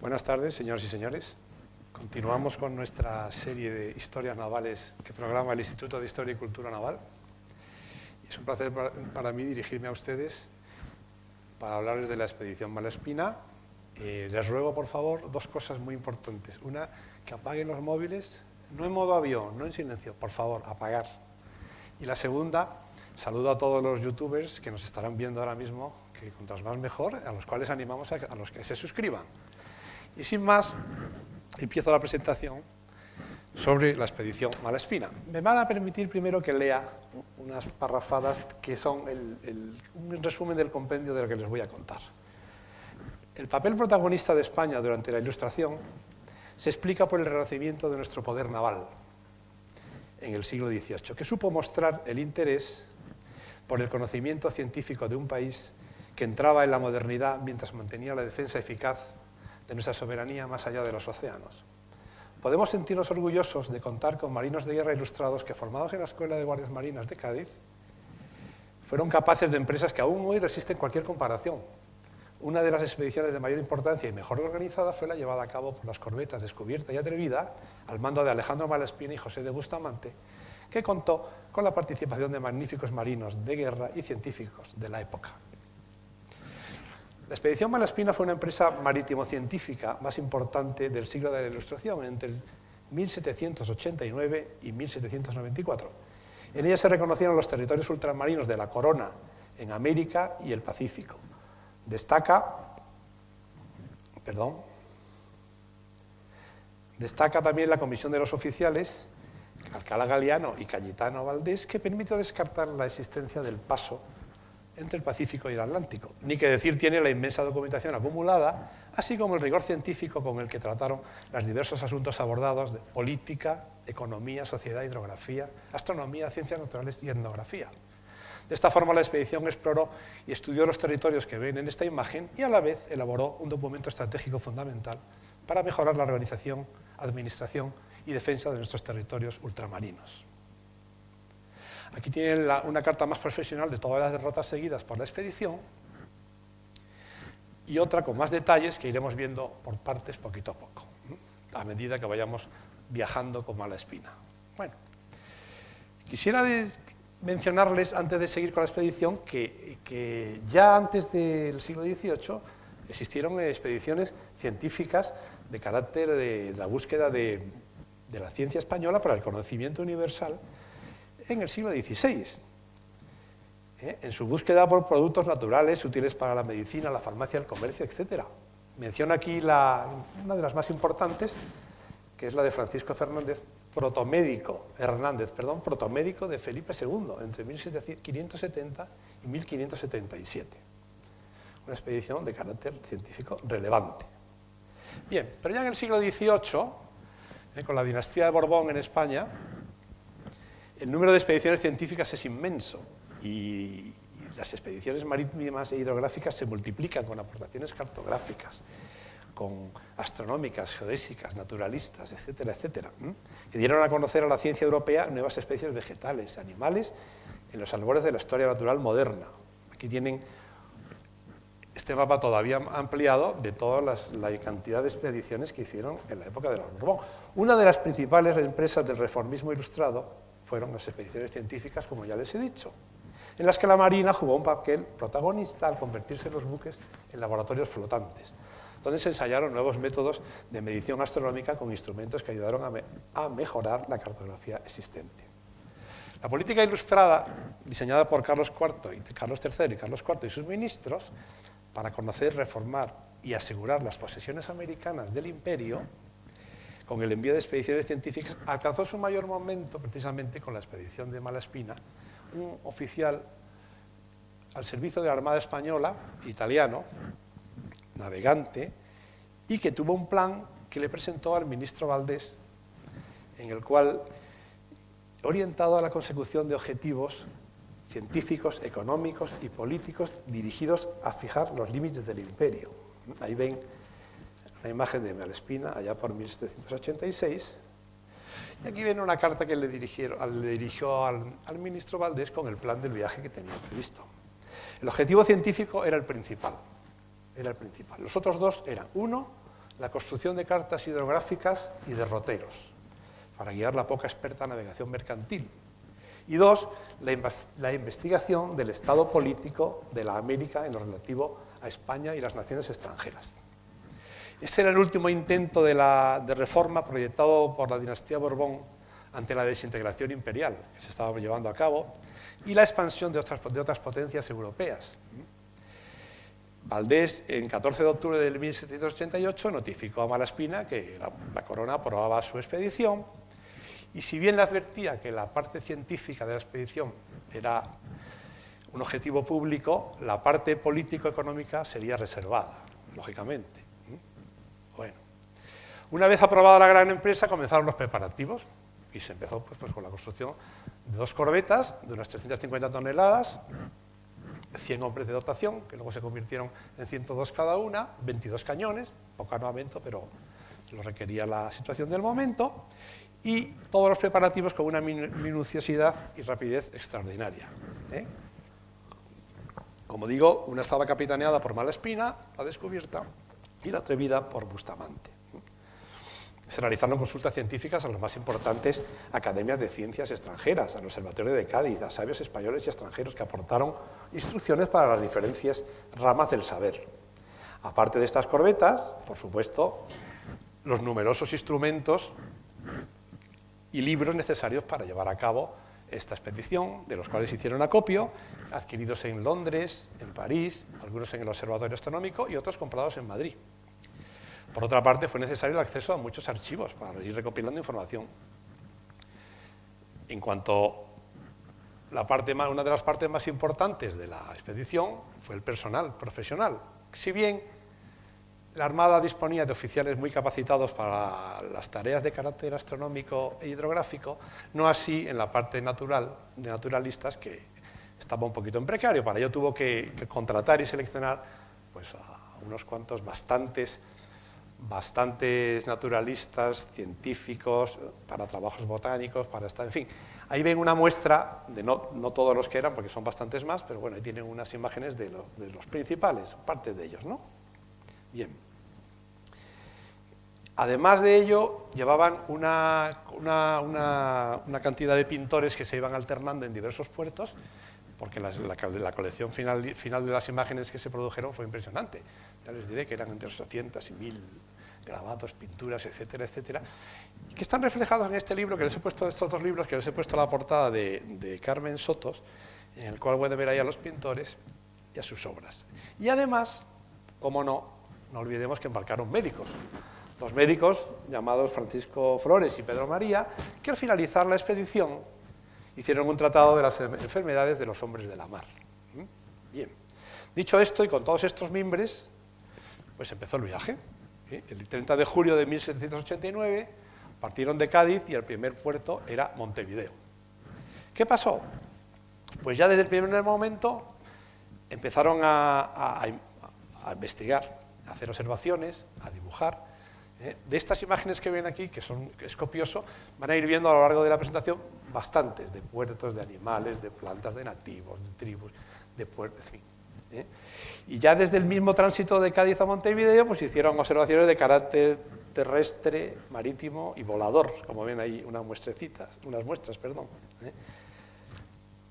Buenas tardes, señoras y señores. Continuamos con nuestra serie de historias navales que programa el Instituto de Historia y Cultura Naval. Es un placer para mí dirigirme a ustedes para hablarles de la expedición Malespina. Les ruego, por favor, dos cosas muy importantes. Una, que apaguen los móviles, no en modo avión, no en silencio, por favor, apagar. Y la segunda, saludo a todos los youtubers que nos estarán viendo ahora mismo, que cuantos más mejor, a los cuales animamos a los que se suscriban. Y sin más, empiezo la presentación sobre la expedición Malespina. Me van a permitir primero que lea unas parrafadas que son un resumen del compendio de lo que les voy a contar. El papel protagonista de España durante la Ilustración se explica por el renacimiento de nuestro poder naval en el siglo XVIII, que supo mostrar el interés por el conocimiento científico de un país que entraba en la modernidad mientras mantenía la defensa eficaz de nuestra soberanía más allá de los océanos. Podemos sentirnos orgullosos de contar con marinos de guerra ilustrados que, formados en la Escuela de Guardias Marinas de Cádiz, fueron capaces de empresas que aún hoy resisten cualquier comparación. Una de las expediciones de mayor importancia y mejor organizada fue la llevada a cabo por las corbetas Descubierta y Atrevida, al mando de Alejandro Malespina y José de Bustamante, que contó con la participación de magníficos marinos de guerra y científicos de la época. La expedición Malespina fue una empresa marítimo-científica más importante del siglo de la Ilustración, entre el 1789 y 1794. En ella se reconocieron los territorios ultramarinos de la Corona en América y el Pacífico. Destaca también la comisión de los oficiales, Alcalá Galiano y Cayetano Valdés, que permitió descartar la existencia del paso entre el Pacífico y el Atlántico. Ni que decir tiene la inmensa documentación acumulada, así como el rigor científico con el que trataron los diversos asuntos abordados de política, economía, sociedad, hidrografía, astronomía, ciencias naturales y etnografía. De esta forma, la expedición exploró y estudió los territorios que ven en esta imagen y a la vez elaboró un documento estratégico fundamental para mejorar la organización, administración y defensa de nuestros territorios ultramarinos. Aquí tienen una carta más profesional de todas las derrotas seguidas por la expedición y otra con más detalles que iremos viendo por partes poquito a poco, a medida que vayamos viajando con Malespina. Bueno, quisiera mencionarles, antes de seguir con la expedición, que ya antes del siglo XVIII existieron expediciones científicas de carácter de la búsqueda de la ciencia española para el conocimiento universal en el siglo XVI, en su búsqueda por productos naturales útiles para la medicina, la farmacia, el comercio, etc. Menciono aquí una de las más importantes, que es la de Francisco protomédico de Felipe II, entre 1570 y 1577. Una expedición de carácter científico relevante. Bien, pero ya en el siglo XVIII, con la dinastía de Borbón en España, el número de expediciones científicas es inmenso y las expediciones marítimas e hidrográficas se multiplican con aportaciones cartográficas, con astronómicas, geodésicas, naturalistas, etcétera, etcétera, que dieron a conocer a la ciencia europea nuevas especies vegetales, animales, en los albores de la historia natural moderna. Aquí tienen este mapa todavía ampliado de toda la cantidad de expediciones que hicieron en la época de los Borbón. Una de las principales empresas del reformismo ilustrado fueron las expediciones científicas, como ya les he dicho, en las que la Marina jugó un papel protagonista al convertirse los buques en laboratorios flotantes, donde se ensayaron nuevos métodos de medición astronómica con instrumentos que ayudaron a mejorar la cartografía existente. La política ilustrada, diseñada por Carlos III y Carlos IV y sus ministros, para conocer, reformar y asegurar las posesiones americanas del imperio, con el envío de expediciones científicas, alcanzó su mayor momento precisamente con la expedición de Malespina, un oficial al servicio de la Armada Española, italiano, navegante, y que tuvo un plan que le presentó al ministro Valdés, en el cual, orientado a la consecución de objetivos científicos, económicos y políticos dirigidos a fijar los límites del imperio. Ahí ven la imagen de Malespina, allá por 1786, y aquí viene una carta que le dirigió al ministro Valdés con el plan del viaje que tenía previsto. El objetivo científico era el principal. Los otros dos eran, uno, la construcción de cartas hidrográficas y derroteros, para guiar la poca experta navegación mercantil. Y 2, la investigación del estado político de la América en lo relativo a España y las naciones extranjeras. Ese era el último intento de reforma proyectado por la dinastía Borbón ante la desintegración imperial que se estaba llevando a cabo y la expansión de otras potencias europeas. Valdés, en 14 de octubre de 1788, notificó a Malaspina que la corona aprobaba su expedición, y si bien le advertía que la parte científica de la expedición era un objetivo público, la parte político-económica sería reservada, lógicamente. Bueno, una vez aprobada la gran empresa, comenzaron los preparativos y se empezó pues con la construcción de 2 corbetas de unas 350 toneladas, 100 hombres de dotación, que luego se convirtieron en 102 cada una, 22 cañones, poco armamento, pero lo requería la situación del momento, y todos los preparativos con una minuciosidad y rapidez extraordinaria. Como digo, una estaba capitaneada por Malaspina, la descubierta, y la atrevida por Bustamante. Se realizaron consultas científicas a las más importantes academias de ciencias extranjeras, al Observatorio de Cádiz, a sabios españoles y extranjeros que aportaron instrucciones para las diferentes ramas del saber. Aparte de estas corbetas, por supuesto, los numerosos instrumentos y libros necesarios para llevar a cabo esta expedición, de los cuales se hicieron acopio, adquiridos en Londres, en París, algunos en el Observatorio Astronómico y otros comprados en Madrid. Por otra parte, fue necesario el acceso a muchos archivos para ir recopilando información. En cuanto a una de las partes más importantes de la expedición fue el personal profesional. Si bien la Armada disponía de oficiales muy capacitados para las tareas de carácter astronómico e hidrográfico, no así en la parte natural, de naturalistas, que estaba un poquito en precario. Para ello tuvo que contratar y seleccionar pues, a unos cuantos bastantes naturalistas, científicos, para trabajos botánicos, en fin. Ahí ven una muestra, de no todos los que eran, porque son bastantes más, pero bueno, ahí tienen unas imágenes de los principales, parte de ellos, ¿no? Bien. Además de ello, llevaban una cantidad de pintores que se iban alternando en diversos puertos, porque la colección final de las imágenes que se produjeron fue impresionante. Ya les diré que eran entre 800 y 1000 grabados, pinturas, etcétera, etcétera, que están reflejados en este libro, que les he puesto, estos 2 libros, que les he puesto la portada de Carmen Sotos, en el cual pueden ver ahí a los pintores y a sus obras. Y además, como no olvidemos que embarcaron médicos, 2 médicos llamados Francisco Flores y Pedro María, que al finalizar la expedición hicieron un tratado de las enfermedades de los hombres de la mar. Bien, dicho esto, y con todos estos mimbres, pues empezó el viaje. El 30 de julio de 1789 partieron de Cádiz y el primer puerto era Montevideo. ¿Qué pasó? Pues ya desde el primer momento empezaron a investigar, a hacer observaciones, a dibujar. De estas imágenes que ven aquí, que es copioso, van a ir viendo a lo largo de la presentación bastantes, de puertos, de animales, de plantas, de nativos, de tribus, de puertos, en fin. Y ya desde el mismo tránsito de Cádiz a Montevideo, pues hicieron observaciones de carácter terrestre, marítimo y volador, como ven ahí unas muestras.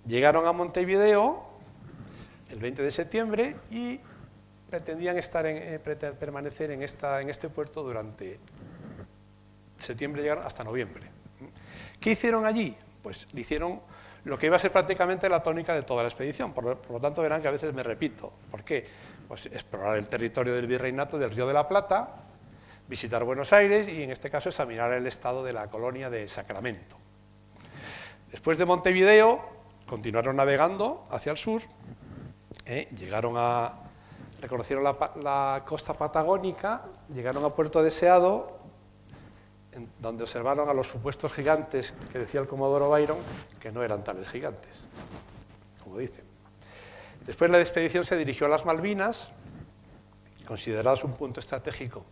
Llegaron a Montevideo el 20 de septiembre y pretendían permanecer en este puerto durante septiembre, llegaron hasta noviembre. ¿Qué hicieron allí? Pues hicieron lo que iba a ser prácticamente la tónica de toda la expedición. Por lo tanto, verán que a veces me repito. ¿Por qué? Pues explorar el territorio del Virreinato del Río de la Plata, visitar Buenos Aires y, en este caso, examinar el estado de la colonia de Sacramento. Después de Montevideo, continuaron navegando hacia el sur, reconocieron la costa patagónica, llegaron a Puerto Deseado, donde observaron a los supuestos gigantes que decía el comodoro Byron, que no eran tales gigantes, como dicen. Después la expedición se dirigió a las Malvinas, consideradas un punto estratégico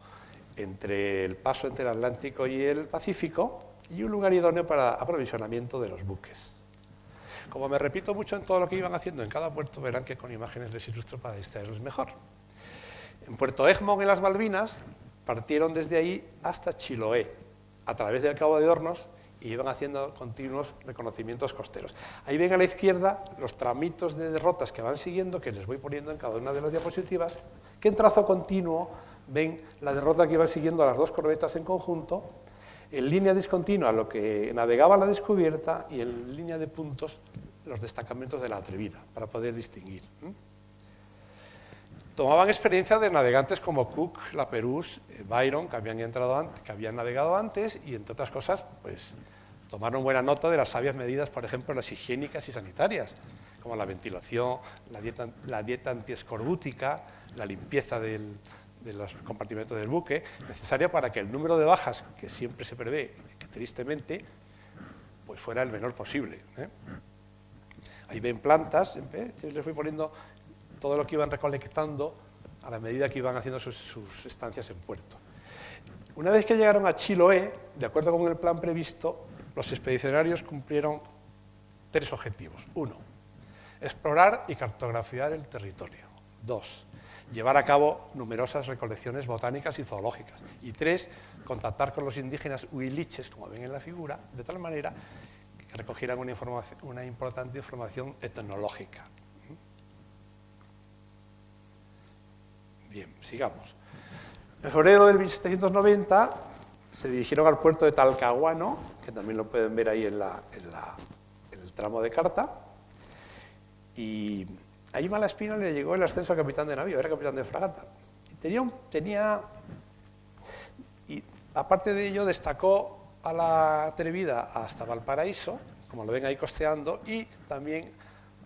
entre el paso entre el Atlántico y el Pacífico, y un lugar idóneo para aprovisionamiento de los buques. Como me repito mucho en todo lo que iban haciendo en cada puerto, verán que con imágenes les ilustro para distraerles mejor. En Puerto Egmont, en las Malvinas, partieron desde ahí hasta Chiloé, a través del Cabo de Hornos, y iban haciendo continuos reconocimientos costeros. Ahí ven a la izquierda los tramitos de derrotas que van siguiendo, que les voy poniendo en cada una de las diapositivas, que en trazo continuo ven la derrota que iban siguiendo a las dos corbetas en conjunto, en línea discontinua lo que navegaba la descubierta y en línea de puntos los destacamentos de la atrevida, para poder distinguir. Tomaban experiencia de navegantes como Cook, Lapérouse, Byron, que habían navegado antes, y entre otras cosas, pues tomaron buena nota de las sabias medidas, por ejemplo, las higiénicas y sanitarias, como la ventilación, la dieta antiescorbútica, la limpieza de los compartimentos del buque, necesaria para que el número de bajas, que siempre se prevé, que tristemente, pues fuera el menor posible. Ahí ven plantas, yo les voy poniendo todo lo que iban recolectando a la medida que iban haciendo sus estancias en puerto. Una vez que llegaron a Chiloé, de acuerdo con el plan previsto, los expedicionarios cumplieron 3 objetivos. 1, explorar y cartografiar el territorio. 2, llevar a cabo numerosas recolecciones botánicas y zoológicas. Y 3, contactar con los indígenas huiliches, como ven en la figura, de tal manera que recogieran una importante información etnológica. Bien, sigamos. En febrero del 1790 se dirigieron al puerto de Talcahuano, que también lo pueden ver ahí en el tramo de carta, y ahí Malaspina le llegó el ascenso a capitán de navío, era capitán de fragata. Y aparte de ello destacó a la atrevida hasta Valparaíso, como lo ven ahí costeando, y también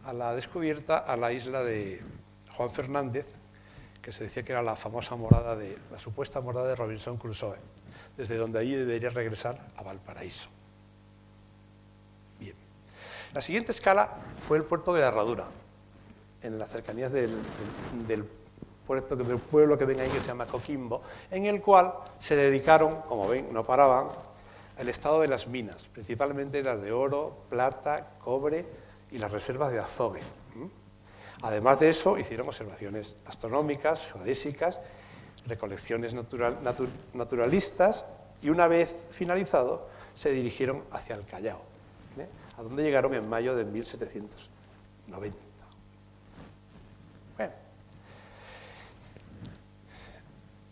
a la descubierta a la isla de Juan Fernández, que se decía que era la famosa la supuesta morada de Robinson Crusoe, desde donde allí debería regresar a Valparaíso. Bien. La siguiente escala fue el puerto de la Herradura, en las cercanías del pueblo que ven ahí, que se llama Coquimbo, en el cual se dedicaron, como ven, no paraban, al estado de las minas, principalmente las de oro, plata, cobre y las reservas de azogue. Además de eso, hicieron observaciones astronómicas, geodésicas, recolecciones naturalistas, y una vez finalizado, se dirigieron hacia el Callao, a donde llegaron en mayo de 1790. Bueno,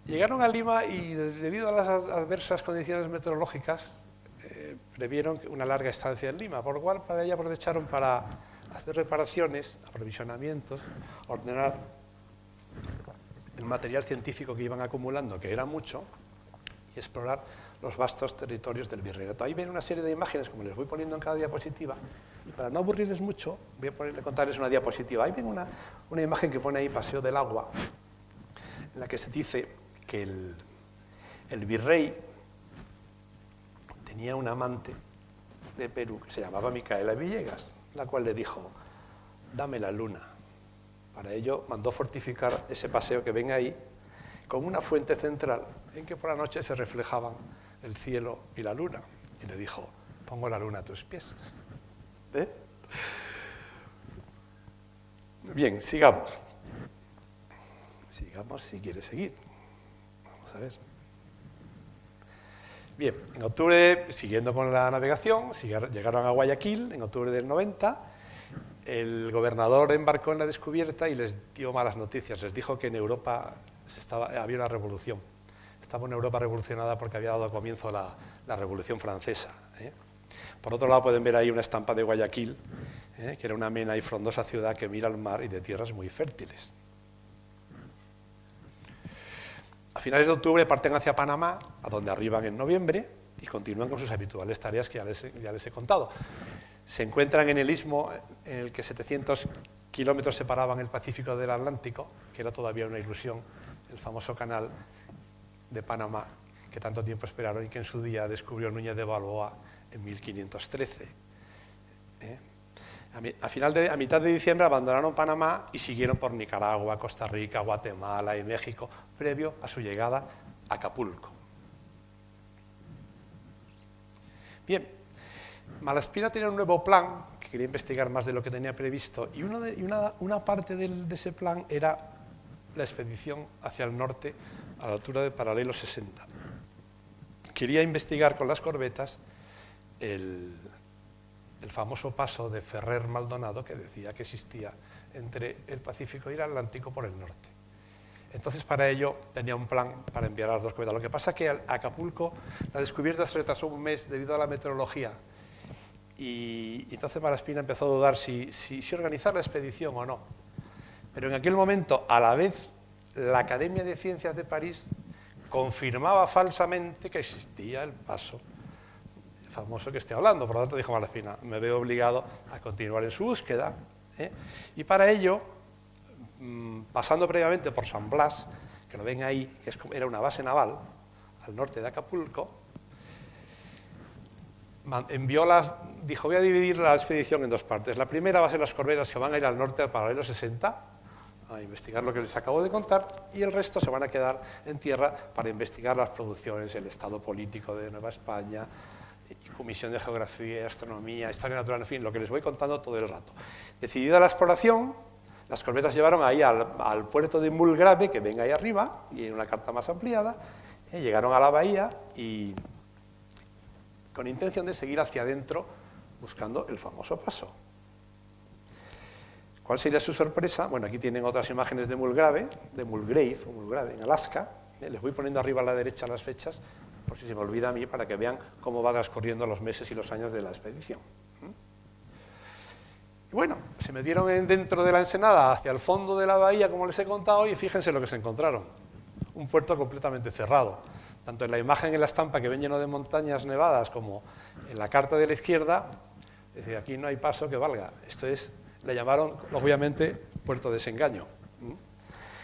llegaron a Lima y, debido a las adversas condiciones meteorológicas, previeron una larga estancia en Lima, por lo cual para ello aprovecharon para hacer reparaciones, aprovisionamientos, ordenar el material científico que iban acumulando, que era mucho, y explorar los vastos territorios del virreinato. Ahí ven una serie de imágenes, como les voy poniendo en cada diapositiva, y para no aburrirles mucho, voy a contarles una diapositiva. Ahí ven una imagen que pone ahí Paseo del Agua, en la que se dice que el virrey tenía un amante de Perú que se llamaba Micaela Villegas, la cual le dijo: dame la luna. Para ello mandó fortificar ese paseo que ven ahí con una fuente central en que por la noche se reflejaban el cielo y la luna. Y le dijo: pongo la luna a tus pies. Bien, sigamos. Sigamos si quiere seguir. Vamos a ver. Bien, en octubre, siguiendo con la navegación, llegaron a Guayaquil en octubre del 90. El gobernador embarcó en la descubierta y les dio malas noticias. Les dijo que en Europa había una revolución. Estaba una Europa revolucionada porque había dado comienzo la Revolución Francesa. Por otro lado, pueden ver ahí una estampa de Guayaquil, que era una amena y frondosa ciudad que mira al mar y de tierras muy fértiles. A finales de octubre parten hacia Panamá, a donde arriban en noviembre, y continúan con sus habituales tareas que ya les he contado. Se encuentran en el istmo en el que 700 kilómetros separaban el Pacífico del Atlántico, que era todavía una ilusión, el famoso canal de Panamá, que tanto tiempo esperaron y que en su día descubrió Núñez de Balboa en 1513. A mitad de diciembre abandonaron Panamá y siguieron por Nicaragua, Costa Rica, Guatemala y México, previo a su llegada a Acapulco. Bien, Malaspina tenía un nuevo plan, que quería investigar más de lo que tenía previsto, y una parte de ese plan era la expedición hacia el norte a la altura de paralelo 60. Quería investigar con las corbetas el famoso paso de Ferrer-Maldonado que decía que existía entre el Pacífico y el Atlántico por el norte. Entonces, para ello, tenía un plan para enviar a las dos corbetas. Lo que pasa es que a Acapulco la descubierta se retrasó un mes debido a la meteorología. Y entonces Malaspina empezó a dudar si organizar la expedición o no. Pero en aquel momento, a la vez, la Academia de Ciencias de París confirmaba falsamente que existía el paso famoso que estoy hablando. Por lo tanto, dijo Malaspina, me veo obligado a continuar en su búsqueda. Y para ello, pasando previamente por San Blas, que lo ven ahí, que era una base naval al norte de Acapulco, dijo, voy a dividir la expedición en dos partes. La primera va a ser las corbetas que van a ir al norte al paralelo 60, a investigar lo que les acabo de contar, y el resto se van a quedar en tierra para investigar las producciones, el estado político de Nueva España, y Comisión de Geografía, Astronomía, Historia Natural, en fin, lo que les voy contando todo el rato. Decidida la exploración, las corbetas llevaron ahí al puerto de Mulgrave, que ven ahí arriba, y en una carta más ampliada, llegaron a la bahía y con intención de seguir hacia adentro buscando el famoso paso. ¿Cuál sería su sorpresa? Bueno, aquí tienen otras imágenes de Mulgrave, en Alaska. Les voy poniendo arriba a la derecha las fechas, por si se me olvida a mí, para que vean cómo van transcurriendo los meses y los años de la expedición. Y bueno, se metieron dentro de la ensenada, hacia el fondo de la bahía, como les he contado, y fíjense lo que se encontraron. Un puerto completamente cerrado. Tanto en la imagen, en la estampa, que ven lleno de montañas nevadas, como en la carta de la izquierda, es decir, aquí no hay paso que valga. Esto es, le llamaron, obviamente, Puerto Desengaño.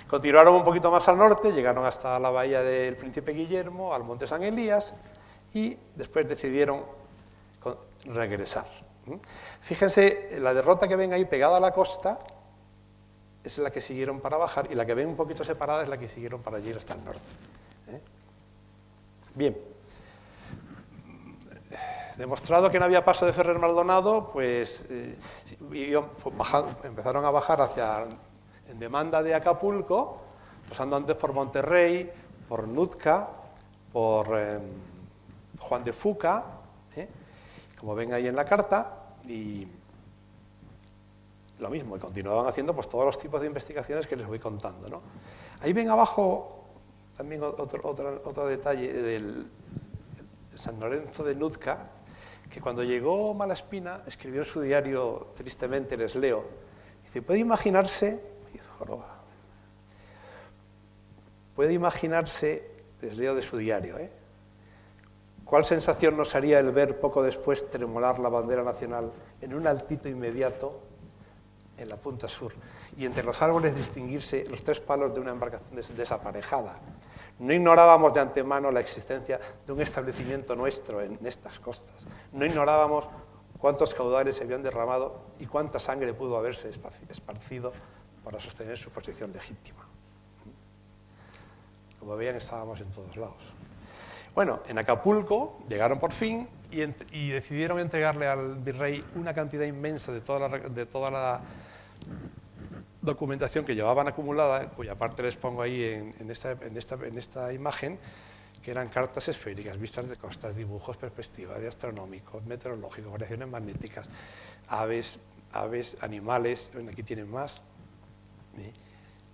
Continuaron un poquito más al norte, llegaron hasta la bahía del Príncipe Guillermo, al monte San Elías, y después decidieron regresar. Fíjense, la derrota que ven ahí pegada a la costa es la que siguieron para bajar, y la que ven un poquito separada es la que siguieron para ir hasta el norte. Bien, demostrado que no había paso de Ferrer-Maldonado, pues empezaron a bajar en demanda de Acapulco, pasando antes por Monterrey, por Nootka, por Juan de Fuca, como ven ahí en la carta, y lo mismo, y continuaban haciendo pues todos los tipos de investigaciones que les voy contando, ¿no? Ahí ven abajo también otro detalle del San Lorenzo de Nootka, que cuando llegó Malaspina escribió en su diario, tristemente les leo, dice, puede imaginarse, les leo de su diario, ¿cuál sensación nos haría el ver poco después tremolar la bandera nacional en un altito inmediato en la punta sur y entre los árboles distinguirse los tres palos de una embarcación desaparejada? No ignorábamos de antemano la existencia de un establecimiento nuestro en estas costas. No ignorábamos cuántos caudales se habían derramado y cuánta sangre pudo haberse esparcido para sostener su posición legítima. Como veían, estábamos en todos lados. Bueno, en Acapulco llegaron por fin y decidieron entregarle al virrey una cantidad inmensa de toda la documentación que llevaban acumulada, cuya parte les pongo ahí en esta imagen, que eran cartas esféricas, vistas de costas, dibujos, perspectivas de astronómicos, meteorológicos, variaciones magnéticas, aves, animales, bueno, aquí tienen más.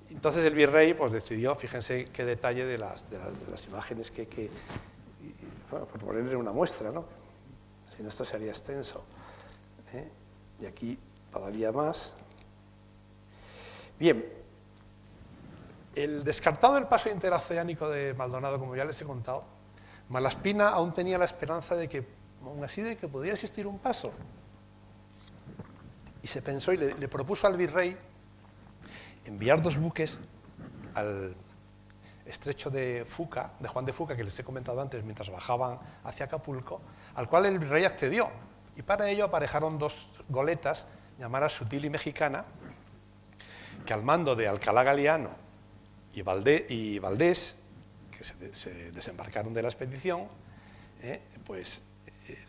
Entonces el virrey pues decidió, fíjense qué detalle de las imágenes bueno, por ponerle una muestra, ¿no? Si no, esto sería extenso. Y aquí todavía más. Bien, el descartado del paso interoceánico de Maldonado, como ya les he contado, Malaspina aún tenía la esperanza de que, aún así, de que pudiera existir un paso. Y se pensó y le propuso al virrey enviar 2 buques al estrecho de Fuca, de Juan de Fuca, que les he comentado antes, mientras bajaban hacia Acapulco, al cual el virrey accedió. Y para ello aparejaron 2 goletas llamadas Sutil y Mexicana, que al mando de Alcalá Galiano y Valdés, que se desembarcaron de la expedición,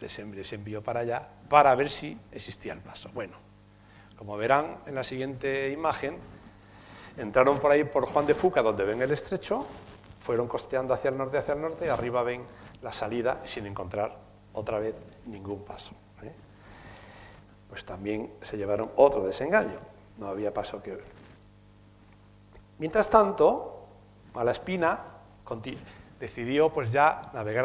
les envió para allá para ver si existía el paso. Bueno, como verán en la siguiente imagen, entraron por ahí por Juan de Fuca, donde ven el estrecho, fueron costeando hacia el norte, y arriba ven la salida sin encontrar otra vez ningún paso. Pues también se llevaron otro desengaño, no había paso que ver. Mientras tanto, Malaspina decidió pues ya navegar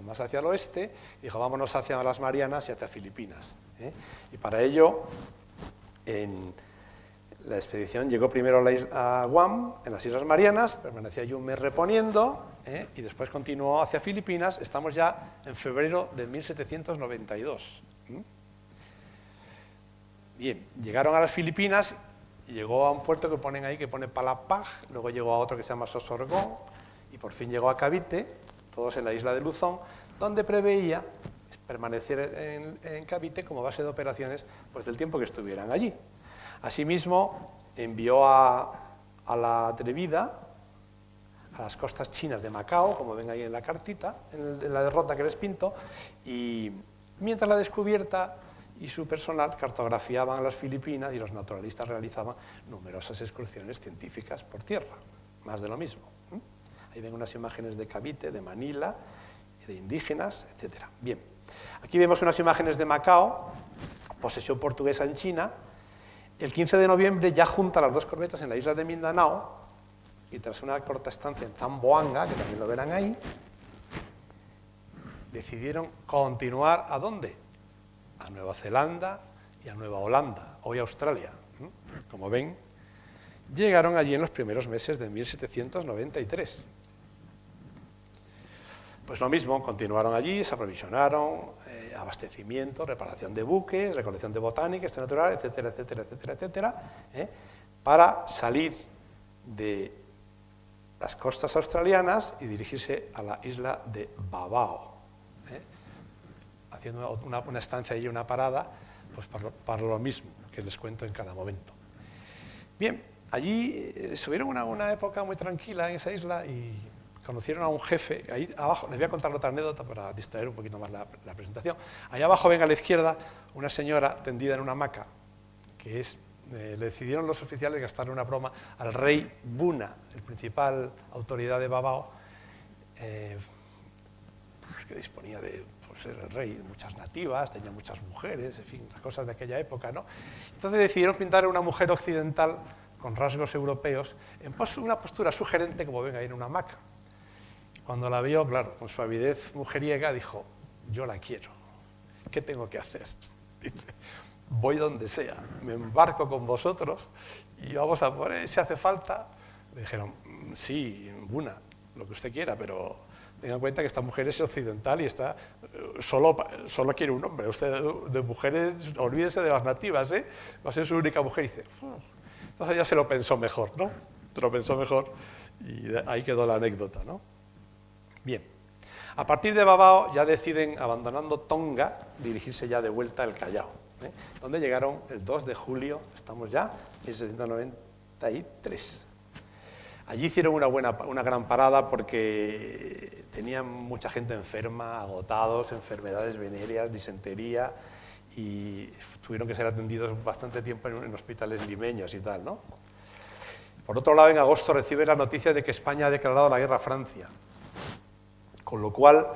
más hacia el oeste, dijo vámonos hacia las Marianas y hacia Filipinas. Y para ello, en la expedición llegó primero a Guam, en las Islas Marianas, permaneció allí un mes reponiendo, y después continuó hacia Filipinas. Estamos ya en febrero de 1792. Bien, llegaron a las Filipinas y llegó a un puerto que ponen ahí, que pone Palapag, luego llegó a otro que se llama Sosorgón, y por fin llegó a Cavite, todos en la isla de Luzón, donde preveía permanecer en Cavite como base de operaciones pues, del tiempo que estuvieran allí. Asimismo, envió a la Atrevida a las costas chinas de Macao, como ven ahí en la cartita, en la derrota que les pinto, y mientras la descubierta y su personal cartografiaban las Filipinas y los naturalistas realizaban numerosas excursiones científicas por tierra, más de lo mismo. Ahí ven unas imágenes de Cavite, de Manila, de indígenas, etc. Bien, aquí vemos unas imágenes de Macao, posesión portuguesa en China. El 15 de noviembre ya junta las dos corbetas en la isla de Mindanao y tras una corta estancia en Zamboanga, que también lo verán ahí, decidieron continuar ¿a dónde? A Nueva Zelanda y a Nueva Holanda, hoy Australia. Como ven, llegaron allí en los primeros meses de 1793. Pues lo mismo, continuaron allí, se aprovisionaron, abastecimiento, reparación de buques, recolección de botánica, natural, etcétera, etcétera, etcétera, etcétera, para salir de las costas australianas y dirigirse a la isla de Babao, haciendo una estancia allí, una parada, pues para lo mismo que les cuento en cada momento. Bien, allí estuvieron una época muy tranquila en esa isla y conocieron a un jefe. Ahí abajo, les voy a contar otra anécdota para distraer un poquito más la presentación. Ahí abajo ven a la izquierda una señora tendida en una hamaca, que le decidieron los oficiales gastarle una broma al rey Buna, el principal autoridad de Babao, pues que disponía de ser el rey de muchas nativas, tenía muchas mujeres, en fin, las cosas de aquella época, ¿no? Entonces decidieron pintar a una mujer occidental con rasgos europeos en una postura sugerente, como ven ahí en una hamaca. Cuando la vio, claro, con su avidez mujeriega, dijo, yo la quiero, ¿qué tengo que hacer? Dice, voy donde sea, me embarco con vosotros y vamos a poner, si hace falta. Le dijeron, sí, Buna, lo que usted quiera, pero tenga en cuenta que esta mujer es occidental y solo quiere un hombre. Usted de mujeres, olvídese de las nativas, va a ser su única mujer. Y dice, entonces ya se lo pensó mejor, ¿no? Se lo pensó mejor y ahí quedó la anécdota, ¿no? Bien, a partir de Babao ya deciden, abandonando Tonga, dirigirse ya de vuelta al Callao, donde llegaron el 2 de julio, estamos ya, 1793. Allí hicieron una gran parada porque tenían mucha gente enferma, agotados, enfermedades venéreas, disentería, y tuvieron que ser atendidos bastante tiempo en hospitales limeños y tal, ¿no? Por otro lado, en agosto recibe la noticia de que España ha declarado la guerra a Francia, con lo cual,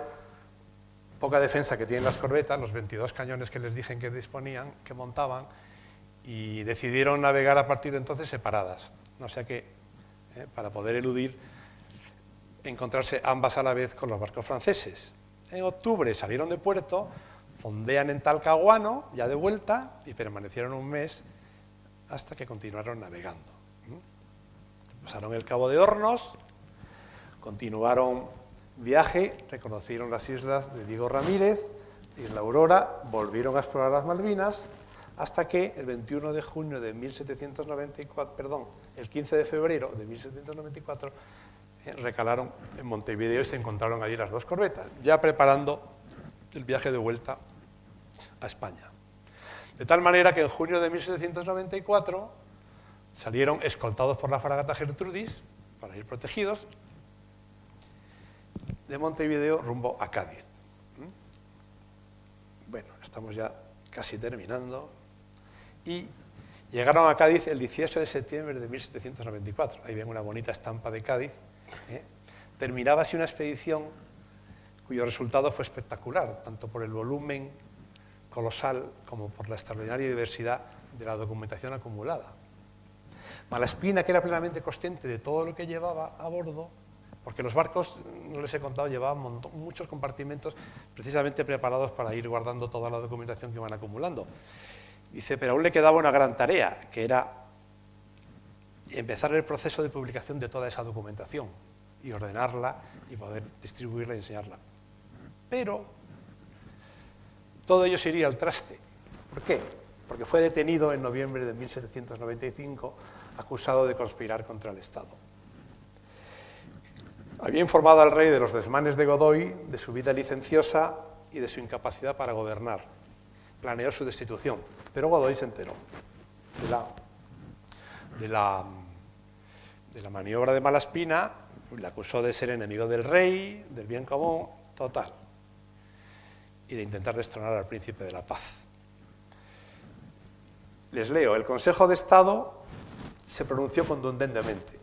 poca defensa que tienen las corbetas, los 22 cañones que les dije que disponían, que montaban, y decidieron navegar a partir de entonces separadas. O sea que, para poder eludir, encontrarse ambas a la vez con los barcos franceses. En octubre salieron de puerto, fondean en Talcahuano, ya de vuelta, y permanecieron un mes hasta que continuaron navegando. Pasaron el Cabo de Hornos, continuaron viaje, reconocieron las islas de Diego Ramírez, Isla Aurora, volvieron a explorar las Malvinas, hasta que el 21 de junio de 1794, perdón, el 15 de febrero de 1794, recalaron en Montevideo y se encontraron allí las dos corbetas, ya preparando el viaje de vuelta a España. De tal manera que en junio de 1794 salieron escoltados por la fragata Gertrudis, para ir protegidos, de Montevideo rumbo a Cádiz. Bueno, estamos ya casi terminando. Y llegaron a Cádiz el 18 de septiembre de 1794. Ahí ven una bonita estampa de Cádiz, Terminaba así una expedición cuyo resultado fue espectacular, tanto por el volumen colosal como por la extraordinaria diversidad de la documentación acumulada. Malaspina, que era plenamente consciente de todo lo que llevaba a bordo, porque los barcos, no les he contado, llevaban muchos compartimentos precisamente preparados para ir guardando toda la documentación que iban acumulando. Dice, pero aún le quedaba una gran tarea, que era empezar el proceso de publicación de toda esa documentación y ordenarla y poder distribuirla y enseñarla. Pero todo ello se iría al traste. ¿Por qué? Porque fue detenido en noviembre de 1795, acusado de conspirar contra el Estado. Había informado al rey de los desmanes de Godoy, de su vida licenciosa y de su incapacidad para gobernar. Planeó su destitución, pero Godoy se enteró de la maniobra de Malaspina, le acusó de ser enemigo del rey, del bien común, total, y de intentar destronar al príncipe de la paz. Les leo, el Consejo de Estado se pronunció contundentemente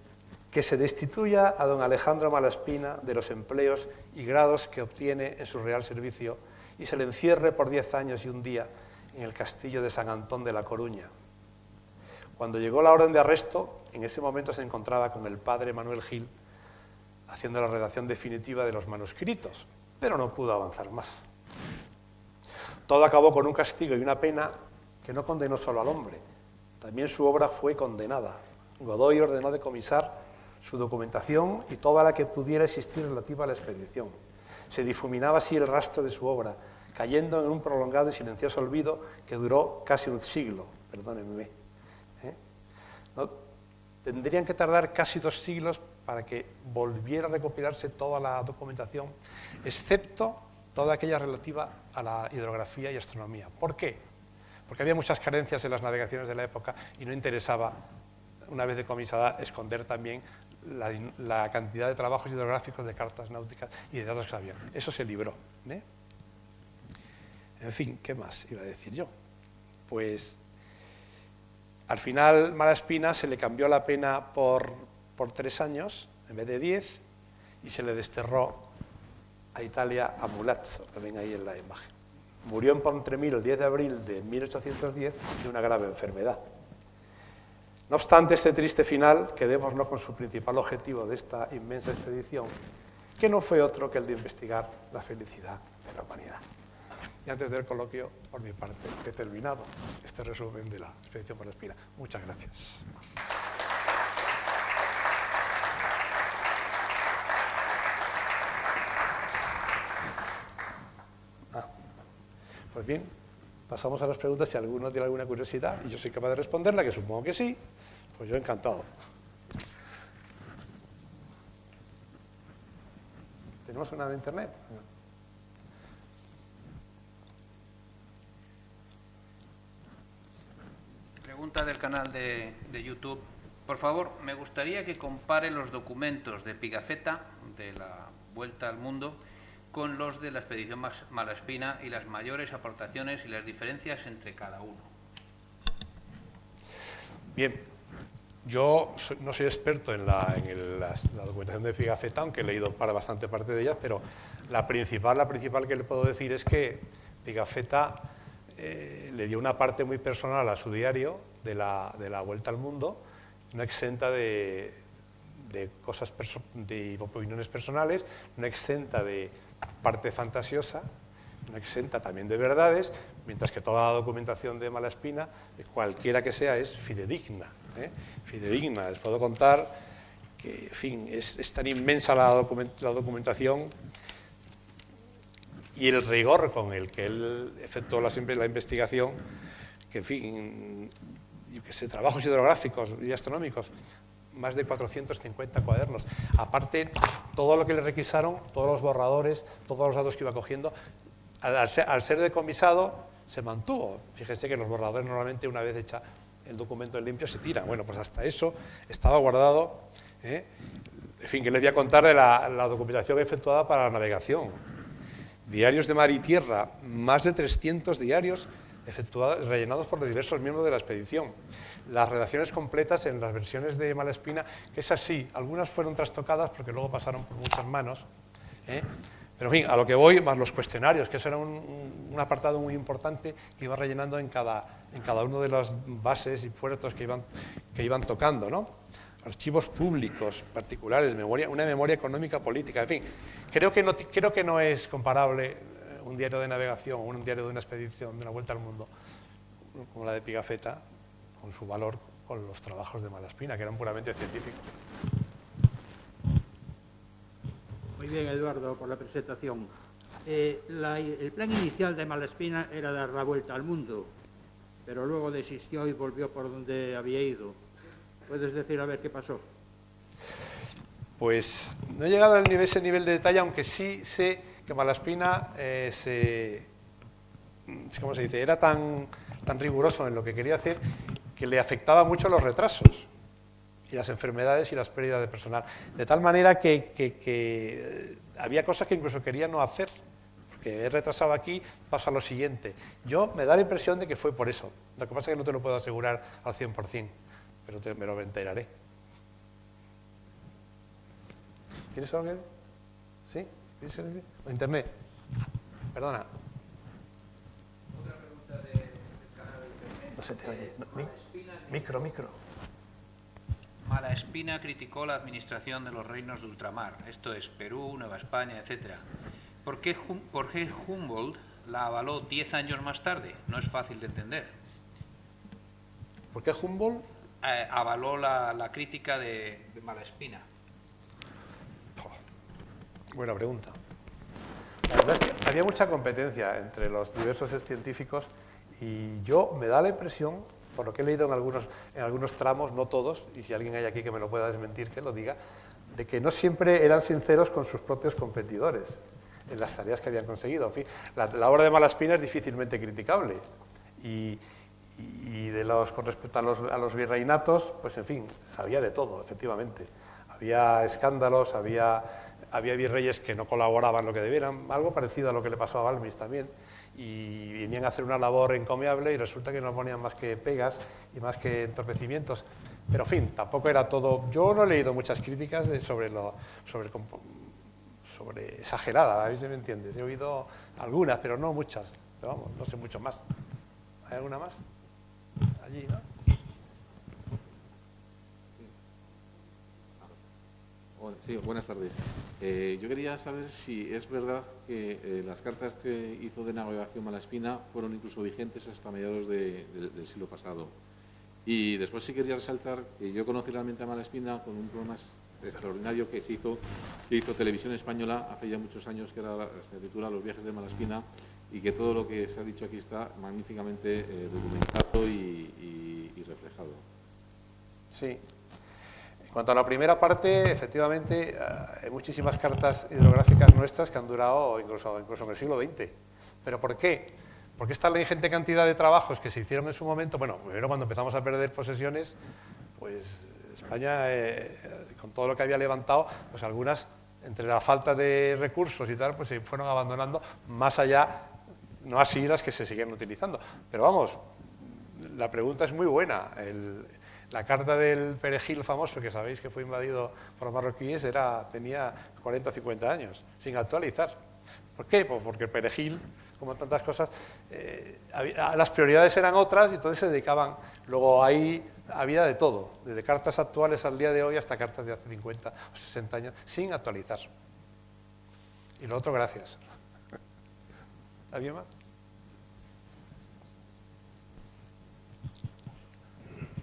que se destituya a don Alejandro Malaspina de los empleos y grados que obtiene en su real servicio y se le encierre por 10 años y un día en el castillo de San Antón de La Coruña. Cuando llegó la orden de arresto, en ese momento se encontraba con el padre Manuel Gil haciendo la redacción definitiva de los manuscritos, pero no pudo avanzar más. Todo acabó con un castigo y una pena que no condenó solo al hombre, también su obra fue condenada. Godoy ordenó decomisar su documentación y toda la que pudiera existir relativa a la expedición. Se difuminaba así el rastro de su obra, cayendo en un prolongado y silencioso olvido que duró casi un siglo, perdónenme. ¿No? Tendrían que tardar casi 2 siglos para que volviera a recopilarse toda la documentación, excepto toda aquella relativa a la hidrografía y astronomía. ¿Por qué? Porque había muchas carencias en las navegaciones de la época y no interesaba, una vez decomisada, esconder también la cantidad de trabajos hidrográficos, de cartas náuticas y de datos que había. Eso se libró. En fin, ¿qué más iba a decir yo? Pues al final Malaspina se le cambió la pena por 3 años en vez de 10 y se le desterró a Italia a Mulazzo, que ven ahí en la imagen. Murió en Pontremil el 10 de abril de 1810 de una grave enfermedad. No obstante este triste final, quedémonos con su principal objetivo de esta inmensa expedición, que no fue otro que el de investigar la felicidad de la humanidad. Y antes del coloquio, por mi parte, he terminado este resumen de la expedición Malaspina. Muchas gracias. Pues bien, pasamos a las preguntas. Si alguno tiene alguna curiosidad y yo soy capaz de responderla, que supongo que sí, pues yo encantado. ¿Tenemos una de internet? Pregunta del canal de YouTube. Por favor, me gustaría que compare los documentos de Pigafetta, de la Vuelta al Mundo, con los de la expedición Malaspina y las mayores aportaciones y las diferencias entre cada uno. Bien, yo no soy experto en la documentación de Pigafetta, aunque he leído bastante parte de ella, pero la principal que le puedo decir es que Pigafetta le dio una parte muy personal a su diario de la Vuelta al Mundo, no exenta de cosas, de opiniones personales, no exenta de parte fantasiosa, no exenta también de verdades, mientras que toda la documentación de Malaspina, de cualquiera que sea, es fidedigna. Fidedigna. Les puedo contar que, en fin, es tan inmensa la documentación y el rigor con el que él efectuó la investigación, que, en fin, yo qué sé, trabajos hidrográficos y astronómicos, más de 450 cuadernos. Aparte, todo lo que le requisaron, todos los borradores, todos los datos que iba cogiendo, al ser decomisado, se mantuvo. Fíjense que los borradores normalmente, una vez hecha el documento en limpio, se tiran. Bueno, pues hasta eso estaba guardado. En fin, que les voy a contar de la documentación efectuada para la navegación. Diarios de mar y tierra, más de 300 diarios rellenados por los diversos miembros de la expedición. Las redacciones completas en las versiones de Malaspina, que es así, algunas fueron trastocadas porque luego pasaron por muchas manos, pero en fin, a lo que voy, más los cuestionarios, que eso era un apartado muy importante que iba rellenando en cada una de las bases y puertos que iban tocando, ¿no? Archivos públicos, particulares, una memoria económica política, en fin. Creo que no es comparable un diario de navegación o un diario de una expedición, de una vuelta al mundo, como la de Pigafetta, con su valor, con los trabajos de Malaspina, que eran puramente científicos. Muy bien, Eduardo, por la presentación. El plan inicial de Malaspina era dar la vuelta al mundo, pero luego desistió y volvió por donde había ido. ¿Puedes decir a ver qué pasó? Pues no he llegado a ese nivel de detalle, aunque sí sé que Malaspina ¿cómo se dice? Era tan riguroso en lo que quería hacer que le afectaba mucho los retrasos y las enfermedades y las pérdidas de personal. De tal manera que había cosas que incluso quería no hacer, porque he retrasado aquí, paso a lo siguiente. Yo me da la impresión de que fue por eso. Lo que pasa es que no te lo puedo asegurar al 100%, pero me lo enteraré. ¿Tienes algo que...? ¿Sí? ¿Tienes algo que decir? ¿O internet? Perdona. Otra pregunta del canal de internet. No se te oye. Micro. Malaspina criticó la administración de los reinos de ultramar, esto es Perú, Nueva España, etc. ¿Por qué Humboldt la avaló 10 años más tarde? No es fácil de entender. ¿Por qué Humboldt? Avaló la crítica de Malaspina. Buena pregunta. La verdad es que había mucha competencia entre los diversos científicos y yo me da la impresión, por lo que he leído en algunos tramos, no todos, y si alguien hay aquí que me lo pueda desmentir, que lo diga, de que no siempre eran sinceros con sus propios competidores en las tareas que habían conseguido. En fin, la obra de Malaspina es difícilmente criticable y con respecto a los virreinatos, pues en fin, había de todo, efectivamente. Había escándalos, había virreyes que no colaboraban lo que debieran, algo parecido a lo que le pasó a Balmis también, y venían a hacer una labor encomiable y resulta que no ponían más que pegas y más que entorpecimientos. Pero, en fin, tampoco era todo... Yo no he leído muchas críticas sobre exagerada, a ver si me entiendes. He oído algunas, pero no muchas. Pero vamos, no sé mucho más. ¿Hay alguna más? Allí, ¿no? Sí, buenas tardes. Yo quería saber si es verdad que las cartas que hizo de navegación Malaspina fueron incluso vigentes hasta mediados del siglo pasado. Y después sí quería resaltar que yo conocí realmente a Malaspina con un programa extraordinario que hizo Televisión Española hace ya muchos años, que se titula Los viajes de Malaspina, y que todo lo que se ha dicho aquí está magníficamente documentado y reflejado. Sí. En cuanto a la primera parte, efectivamente, hay muchísimas cartas hidrográficas nuestras que han durado incluso en el siglo XX. ¿Pero por qué? Porque esta la ingente cantidad de trabajos que se hicieron en su momento, bueno, primero cuando empezamos a perder posesiones, pues España, con todo lo que había levantado, pues algunas, entre la falta de recursos y tal, pues se fueron abandonando, más allá, no así las que se siguen utilizando. Pero vamos, la pregunta es muy buena. La carta del Perejil famoso, que sabéis que fue invadido por los marroquíes, tenía 40 o 50 años, sin actualizar. ¿Por qué? Pues porque el Perejil, como tantas cosas, las prioridades eran otras y entonces se dedicaban. Luego ahí había de todo, desde cartas actuales al día de hoy hasta cartas de hace 50 o 60 años, sin actualizar. Y lo otro, gracias. ¿Alguien más?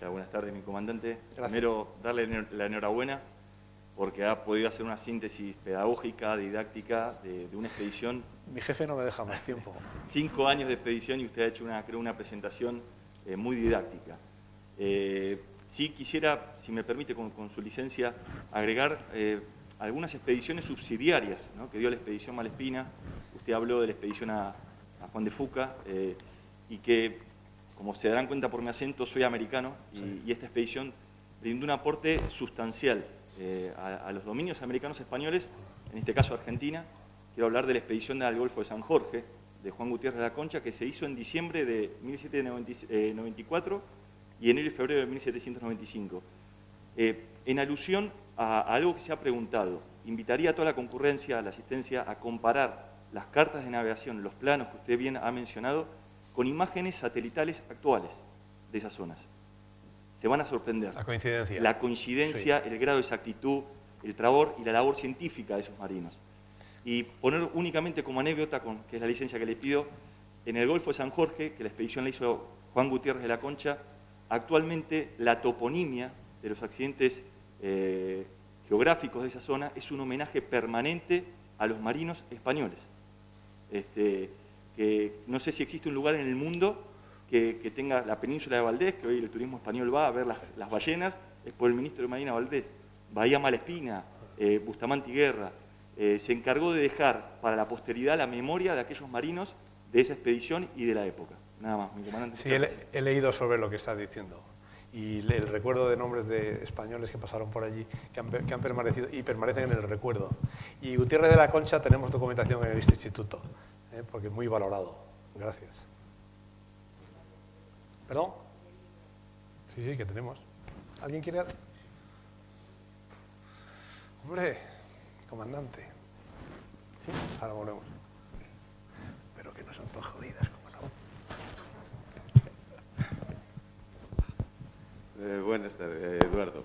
Buenas tardes, mi comandante. Gracias. Primero, darle la enhorabuena porque ha podido hacer una síntesis pedagógica, didáctica de una expedición. Mi jefe no me deja más tiempo. 5 años de expedición y usted ha hecho una presentación muy didáctica. Sí quisiera, si me permite, con su licencia, agregar algunas expediciones subsidiarias, ¿no?, que dio la expedición Malaspina. Usted habló de la expedición a Juan de Fuca y que, como se darán cuenta por mi acento, soy americano y esta expedición brindó un aporte sustancial a los dominios americanos españoles, en este caso Argentina. Quiero hablar de la expedición al Golfo de San Jorge, de Juan Gutiérrez de la Concha, que se hizo en diciembre de 1794 y enero y febrero de 1795. En alusión a algo que se ha preguntado, invitaría a toda la concurrencia, a la asistencia, a comparar las cartas de navegación, los planos que usted bien ha mencionado, con imágenes satelitales actuales de esas zonas. Se van a sorprender. La coincidencia. La coincidencia, sí. El grado de exactitud, el trabor y la labor científica de esos marinos. Y poner únicamente como anécdota, que es la licencia que le pido, en el Golfo de San Jorge, que la expedición la hizo Juan Gutiérrez de la Concha, actualmente la toponimia de los accidentes geográficos de esa zona es un homenaje permanente a los marinos españoles. Que no sé si existe un lugar en el mundo que tenga la península de Valdés, que hoy el turismo español va a ver las ballenas, es por el ministro de Marina Valdés. Bahía Malespina, Bustamante y Guerra, se encargó de dejar para la posteridad la memoria de aquellos marinos de esa expedición y de la época. Nada más, mi comandante. Sí, he leído sobre lo que estás diciendo. Y el recuerdo de nombres de españoles que pasaron por allí, que han permanecido y permanecen en el recuerdo. Y Gutiérrez de la Concha tenemos documentación en este instituto, porque es muy valorado. Gracias. ¿Perdón? Sí, que tenemos. ¿Alguien quiere algo? Hombre, comandante. ¿Sí? Ahora volvemos. Pero que no son tan jodidas como la otra. Buenas tardes, Eduardo.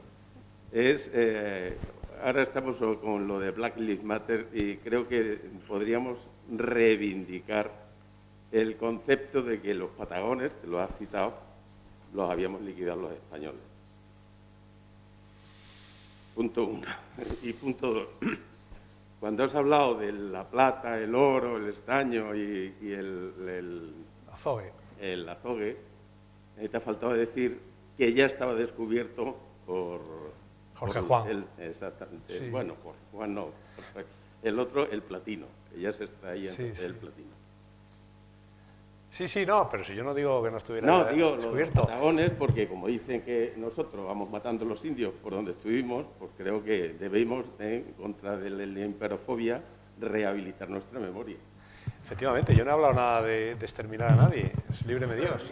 Ahora estamos con lo de Black Lives Matter y creo que podríamos reivindicar el concepto de que los patagones, que lo has citado, los habíamos liquidado los españoles. Punto 1. Y punto 2. Cuando has hablado de la plata, el oro, el estaño y el azogue, te ha faltado decir que ya estaba descubierto por Jorge Juan. Exactamente. Sí. Bueno, por Juan no. El otro, el platino, que ya se extraía el platino. Sí, no, pero si yo no digo que no estuviera descubierto. Los patagones, porque como dicen que nosotros vamos matando a los indios por donde estuvimos, pues creo que debemos, en contra de la imperofobia, rehabilitar nuestra memoria. Efectivamente, yo no he hablado nada de exterminar a nadie, líbreme Dios.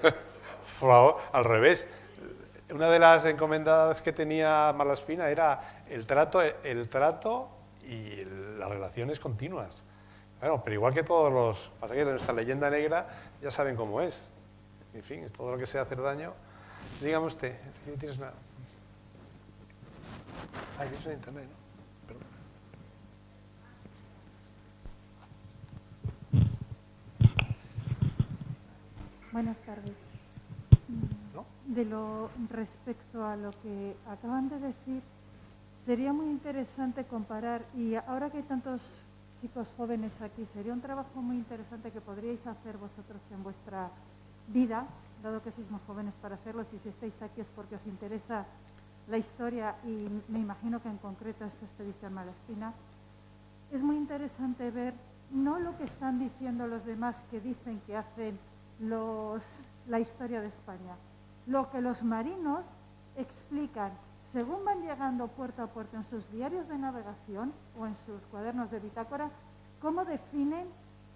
Por favor, al revés. Una de las encomendadas que tenía Malaspina era el trato y las relaciones continuas. Bueno, pero igual que todos los pasajeros de nuestra leyenda negra, ya saben cómo es. En fin, es todo lo que sea hacer daño. Dígame usted, ¿qué tienes una? Es una internet, ¿no? Perdón. Buenas tardes. ¿No? Respecto a lo que acaban de decir, sería muy interesante comparar, y ahora que hay tantos chicos jóvenes aquí, sería un trabajo muy interesante que podríais hacer vosotros en vuestra vida, dado que sois muy jóvenes para hacerlo. Si estáis aquí es porque os interesa la historia y me imagino que en concreto esta expedición Malaspina. Es muy interesante ver no lo que están diciendo los demás que dicen que hacen la historia de España, lo que los marinos explican según van llegando puerto a puerto en sus diarios de navegación o en sus cuadernos de bitácora, cómo definen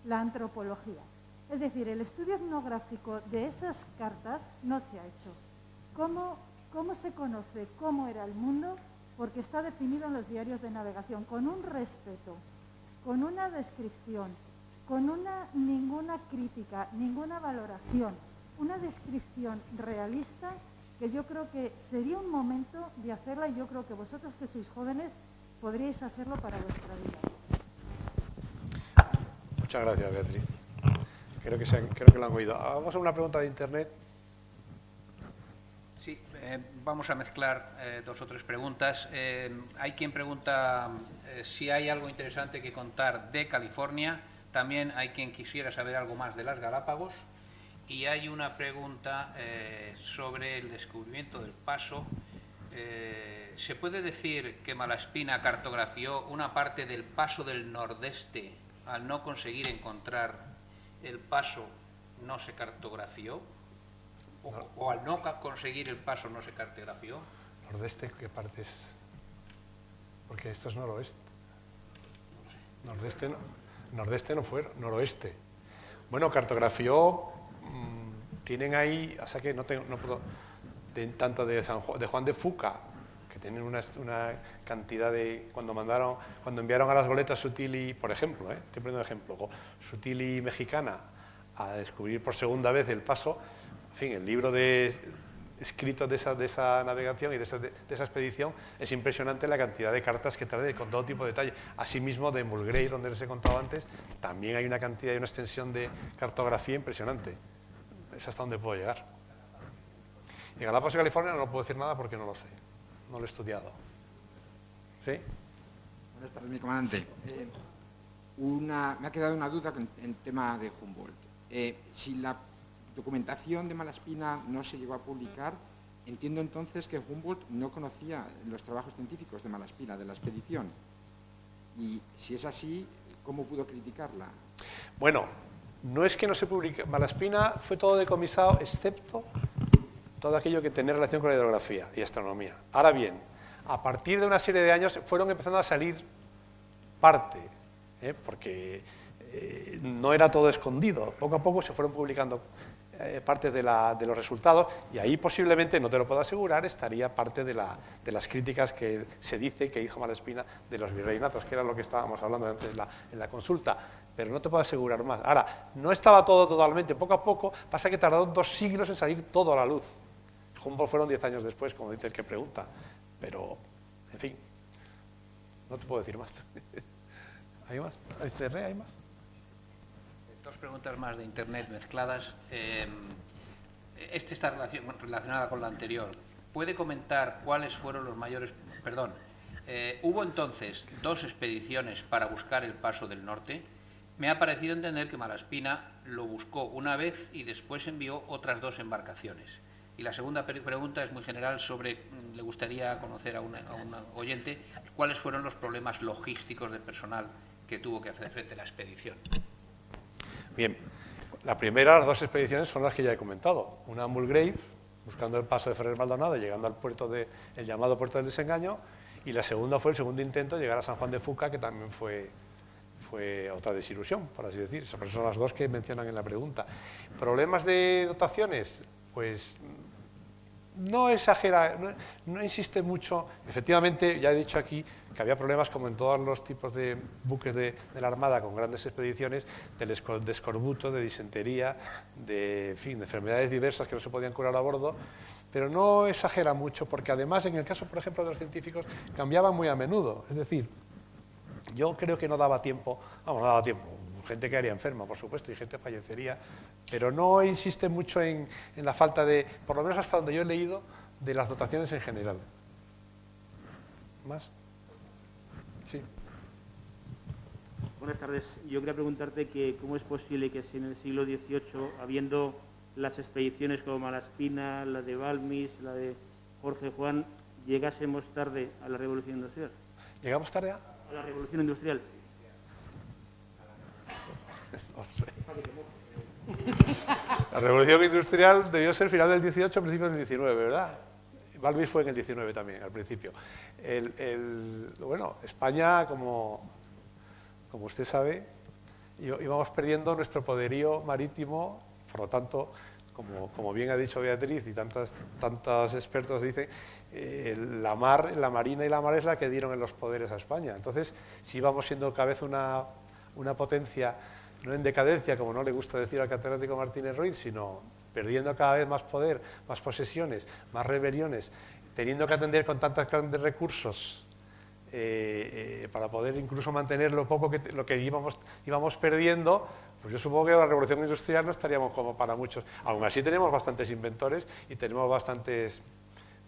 la antropología. Es decir, el estudio etnográfico de esas cartas no se ha hecho. ¿Cómo se conoce cómo era el mundo? Porque está definido en los diarios de navegación, con un respeto, con una descripción, con ninguna crítica, ninguna valoración, una descripción realista que yo creo que sería un momento de hacerla, y yo creo que vosotros que sois jóvenes podríais hacerlo para vuestra vida. Muchas gracias, Beatriz. Creo que lo han oído. Vamos a una pregunta de internet. Sí, vamos a mezclar dos o tres preguntas. Hay quien pregunta si hay algo interesante que contar de California. También hay quien quisiera saber algo más de las Galápagos. Y hay una pregunta sobre el descubrimiento del paso. ¿Se puede decir que Malaspina cartografió una parte del paso del nordeste al no conseguir encontrar el paso no se cartografió? ¿O al no conseguir el paso no se cartografió? ¿Nordeste qué parte es? Porque esto es noroeste. No lo sé. Nordeste no. Nordeste no fue, noroeste. Bueno, cartografió, tienen ahí, o sea que no puedo, tanto de Juan de Fuca, que tienen una cantidad de, cuando enviaron a las goletas Sutil por ejemplo, estoy poniendo ejemplo, Sutil y Mexicana a descubrir por segunda vez el Paso, en fin, el libro escrito de esa navegación y de esa expedición, es impresionante la cantidad de cartas que trae con todo tipo de detalle. Asimismo, de Mulgrave, donde les he contado antes, también hay una cantidad y una extensión de cartografía impresionante. Es hasta donde puedo llegar. Y Galápagos y California no puedo decir nada porque no lo sé, no lo he estudiado. ¿Sí? Buenas tardes, mi comandante. Me ha quedado una duda con el tema de Humboldt. Si la documentación de Malaspina no se llegó a publicar, entiendo entonces que Humboldt no conocía los trabajos científicos de Malaspina, de la expedición. Y si es así, ¿cómo pudo criticarla? Bueno, no es que no se publique. Malaspina fue todo decomisado, excepto todo aquello que tenía relación con la hidrografía y astronomía. Ahora bien, a partir de una serie de años fueron empezando a salir parte, porque no era todo escondido. Poco a poco se fueron publicando parte de los resultados, y ahí posiblemente, no te lo puedo asegurar, estaría parte de las críticas que se dice que hizo Malaspina de los virreinatos, que era lo que estábamos hablando antes en la consulta, pero no te puedo asegurar más. Ahora, no estaba todo totalmente, poco a poco, pasa que tardó 2 siglos en salir todo a la luz. Humboldt fueron 10 años después, como dice el que pregunta, pero, en fin, no te puedo decir más. ¿Hay más? ¿Hay más? 2 preguntas más de Internet mezcladas. Esta está relacionada con la anterior. ¿Puede comentar cuáles fueron los mayores... Perdón. ¿Hubo entonces 2 expediciones para buscar el Paso del Norte? Me ha parecido entender que Malaspina lo buscó una vez y después envió otras 2 embarcaciones. Y la segunda pregunta es muy general sobre... Le gustaría conocer a un oyente cuáles fueron los problemas logísticos de personal que tuvo que hacer frente a la expedición. Bien, las 2 expediciones son las que ya he comentado. Una a Mulgrave, buscando el paso de Ferrer Maldonado, llegando al el llamado puerto del Desengaño, y la segunda fue el segundo intento, llegar a San Juan de Fuca, que también fue otra desilusión, por así decir. Esas son las 2 que mencionan en la pregunta. ¿Problemas de dotaciones? Pues no exagera, no insiste mucho. Efectivamente, ya he dicho aquí que había problemas, como en todos los tipos de buques de la Armada con grandes expediciones, de escorbuto, de disentería, de enfermedades diversas que no se podían curar a bordo, pero no exagera mucho, porque además, en el caso, por ejemplo, de los científicos, cambiaban muy a menudo. Es decir, yo creo que no daba tiempo, gente quedaría enferma, por supuesto, y gente fallecería, pero no insiste mucho en la falta de, por lo menos hasta donde yo he leído, de las dotaciones en general. ¿Más? Sí. Buenas tardes. Yo quería preguntarte que cómo es posible que si en el siglo XVIII, habiendo las expediciones como Malaspina, la de Balmis, la de Jorge Juan, llegásemos tarde a la Revolución Industrial. ¿Llegamos tarde a? A la Revolución Industrial. No sé. La Revolución Industrial debió ser final del 18, principios del 19, ¿verdad? Balmis fue en el 19 también, al principio. Bueno, España, como usted sabe, íbamos perdiendo nuestro poderío marítimo, por lo tanto, como bien ha dicho Beatriz y tantos expertos dicen, la marina y la mar es la que dieron en los poderes a España. Entonces, si íbamos siendo cada vez una potencia, no en decadencia, como no le gusta decir al catedrático Martínez Ruiz, sino perdiendo cada vez más poder, más posesiones, más rebeliones, teniendo que atender con tantos grandes recursos para poder incluso mantener lo que íbamos perdiendo, pues yo supongo que la Revolución Industrial no estaríamos como para muchos. Aún así tenemos bastantes inventores y tenemos bastantes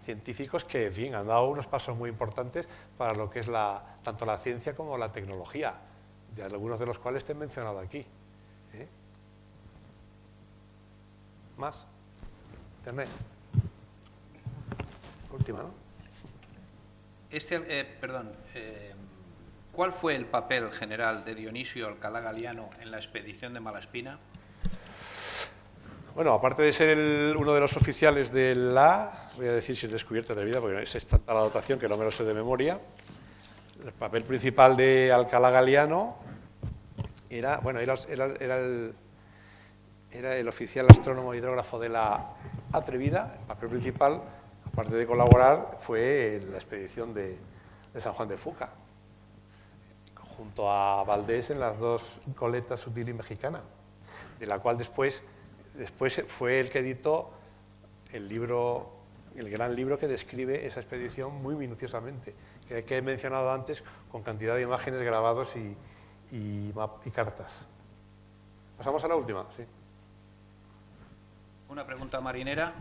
científicos que, en fin, han dado unos pasos muy importantes para lo que es tanto la ciencia como la tecnología, de algunos de los cuales te he mencionado aquí. ¿Más? Internet. Última, ¿no? ¿Cuál fue el papel general de Dionisio Alcalá Galiano en la expedición de Malaspina? Bueno, aparte de ser uno de los oficiales de voy a decir si es descubierta de vida, porque es tanta la dotación que no me lo sé de memoria, el papel principal de Alcalá Galiano era el oficial astrónomo hidrógrafo de la Atrevida. El papel principal, aparte de colaborar, fue la expedición de San Juan de Fuca, junto a Valdés en las dos goletas Sutil y Mexicana, de la cual después fue el que editó el gran libro que describe esa expedición muy minuciosamente, que he mencionado antes, con cantidad de imágenes, grabados y cartas. Pasamos a la última, sí. Una pregunta marinera.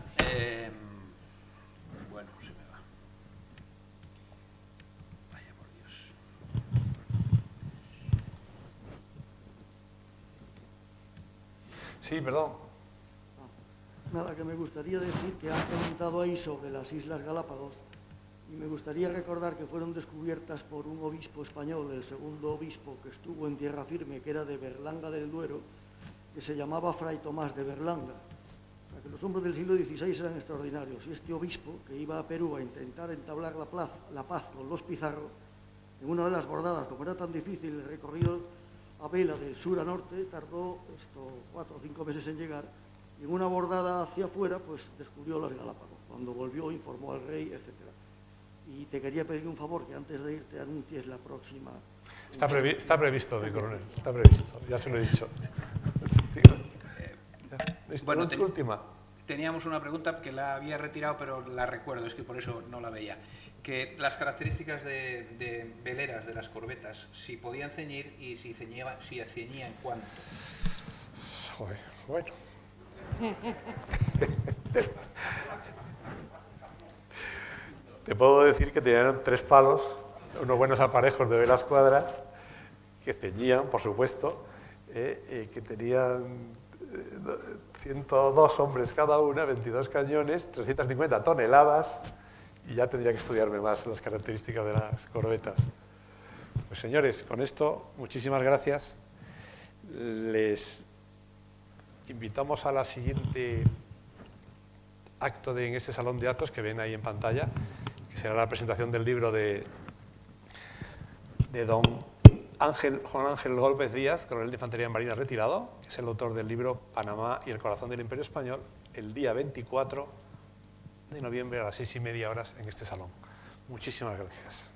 Bueno, se me va. Vaya por Dios. Sí, perdón. Nada, que me gustaría decir que han preguntado ahí sobre las Islas Galápagos y me gustaría recordar que fueron descubiertas por un obispo español, el segundo obispo que estuvo en tierra firme, que era de Berlanga del Duero, que se llamaba Fray Tomás de Berlanga. O sea, que los hombres del siglo XVI eran extraordinarios y este obispo, que iba a Perú a intentar entablar la paz con los Pizarro, en una de las bordadas, como era tan difícil el recorrido a vela del sur a norte, tardó 4 o 5 meses en llegar, y en una bordada hacia afuera pues descubrió las Galápagos. Cuando volvió informó al rey, etc. Y te quería pedir un favor, que antes de irte anuncies la próxima. Está previsto, mi coronel, está previsto, ya se lo he dicho. Bueno, última. Teníamos una pregunta que la había retirado, pero la recuerdo, es que por eso no la veía. Que las características de veleras de las corbetas, si podían ceñir y si ceñían cuánto. Joder, bueno. Te puedo decir que tenían 3 palos, unos buenos aparejos de velas cuadras, que ceñían, por supuesto, que tenían 102 hombres cada una, 22 cañones, 350 toneladas, y ya tendría que estudiarme más las características de las corbetas. Pues señores, con esto, muchísimas gracias. Les invitamos a la siguiente acto en ese salón de actos que ven ahí en pantalla, que será la presentación del libro de don Juan Ángel Gálvez Díaz, coronel de Infantería Marina retirado, que es el autor del libro Panamá y el corazón del Imperio Español, el día 24 de noviembre a las 6:30 horas en este salón. Muchísimas gracias.